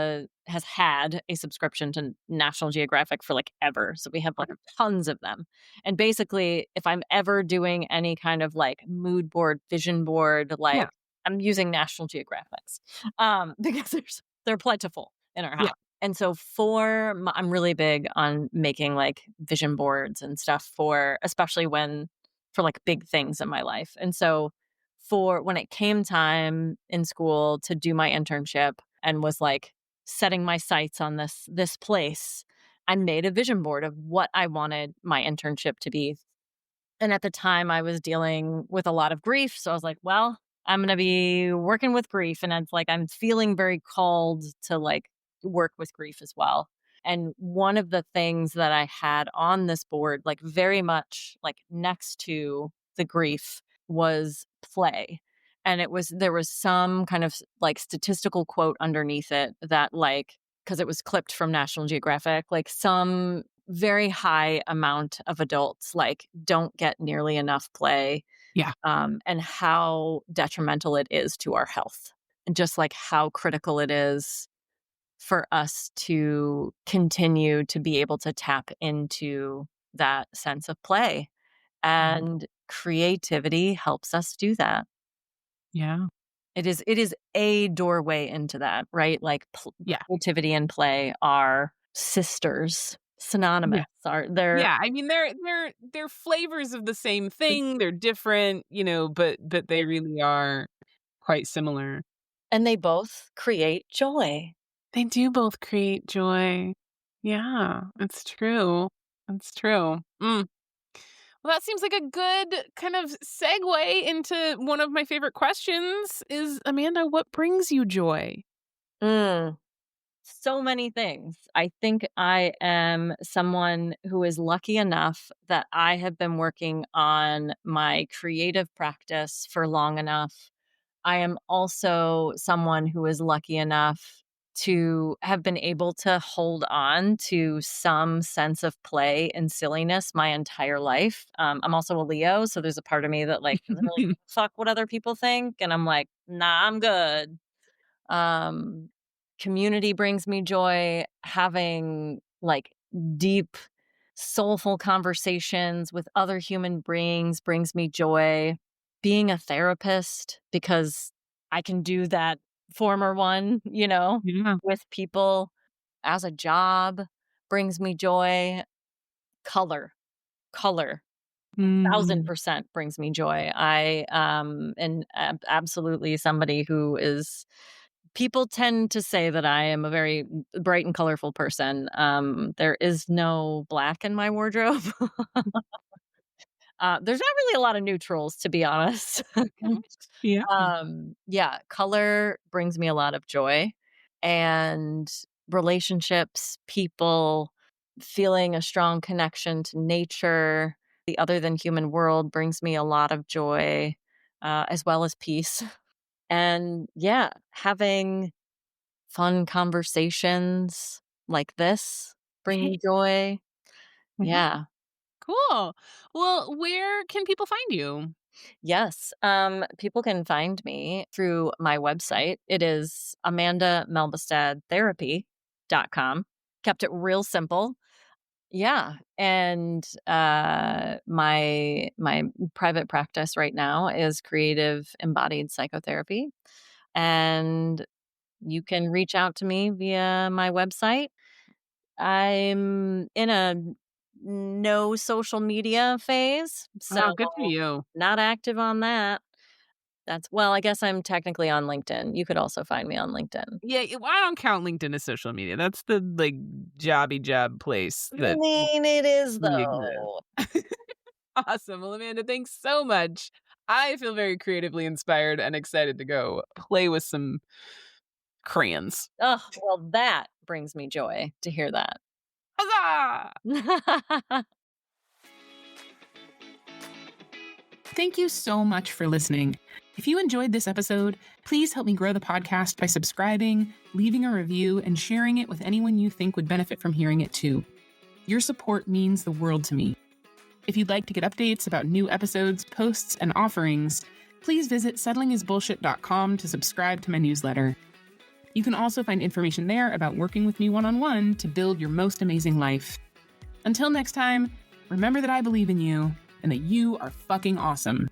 had a subscription to National Geographic for, like, ever, so we have, like, tons of them, and basically, if I'm ever doing any kind of, like, mood board, vision board, Yeah. like, I'm using National Geographics, because they're plentiful in our Yeah. house, and so I'm really big on making, like, vision boards and stuff especially for, like, big things in my life, and so for when it came time in school to do my internship and was like setting my sights on this place, I made a vision board of what I wanted my internship to be. And at the time I was dealing with a lot of grief, so I was like, well, I'm going to be working with grief and it's like I'm feeling very called to like work with grief as well. And one of the things that I had on this board, like very much like next to the grief, was play. And there was some kind of like statistical quote underneath it that, like, because it was clipped from National Geographic, like some very high amount of adults like don't get nearly enough play, Yeah. and how detrimental it is to our health, and just like how critical it is for us to continue to be able to tap into that sense of play. Mhm. And creativity helps us do that. Yeah. It is a doorway into that, right? Like Yeah. creativity and play are sisters, synonymous. Yeah. Are they're Yeah, I mean, they're flavors of the same thing, they're different, but they really are quite similar. and they both create joy. They do both create joy. Yeah, it's true. It's true. Well, that seems like a good kind of segue into one of my favorite questions is, Amanda, what brings you joy? Mm. So many things. I think I am someone who is lucky enough that I have been working on my creative practice for long enough. I am also someone who is lucky enough to have been able to hold on to some sense of play and silliness my entire life. I'm also a Leo, so there's a part of me that like doesn't really give a fuck what other people think, and I'm like, nah, I'm good. Um, Community brings me joy. Having like deep, soulful conversations with other human beings brings me joy. Being a therapist, because I can do that former one, Yeah. with people as a job, brings me joy. Color, color. Mm. 1,000% brings me joy. I and absolutely somebody who is people tend to say that I am a very bright and colorful person. There is no black in my wardrobe. There's not really a lot of neutrals, to be honest. Mhm. Yeah. Yeah, color brings me a lot of joy, and relationships, people, feeling a strong connection to nature, the other than human world brings me a lot of joy, as well as peace. And yeah, having fun conversations like this bring me joy. Mhm. Yeah. Cool. Well, where can people find you? Yes. People can find me through my website. It is amandamelbostadtherapy.com. Kept it real simple. Yeah. And my private practice right now is creative embodied psychotherapy. And you can reach out to me via my website. I'm in a no social media phase, so Oh, good for you. not active on that. Well, I guess I'm technically on LinkedIn. You could also find me on LinkedIn. Yeah, well, I don't count LinkedIn as social media. That's the, like, jobby job place I that mean, it is we exist. though. Awesome. Well, Amanda, thanks so much. I feel very creatively inspired and excited to go play with some crayons. Oh, well, that brings me joy to hear that. Huzzah! Thank you so much for listening. If you enjoyed this episode, please help me grow the podcast by subscribing, leaving a review, and sharing it with anyone you think would benefit from hearing it too. Your support means the world to me. If you'd like to get updates about new episodes, posts, and offerings, please visit settlingisbullshit.com to subscribe to my newsletter. You can also find information there about working with me one-on-one to build your most amazing life. Until next time, remember that I believe in you and that you are fucking awesome.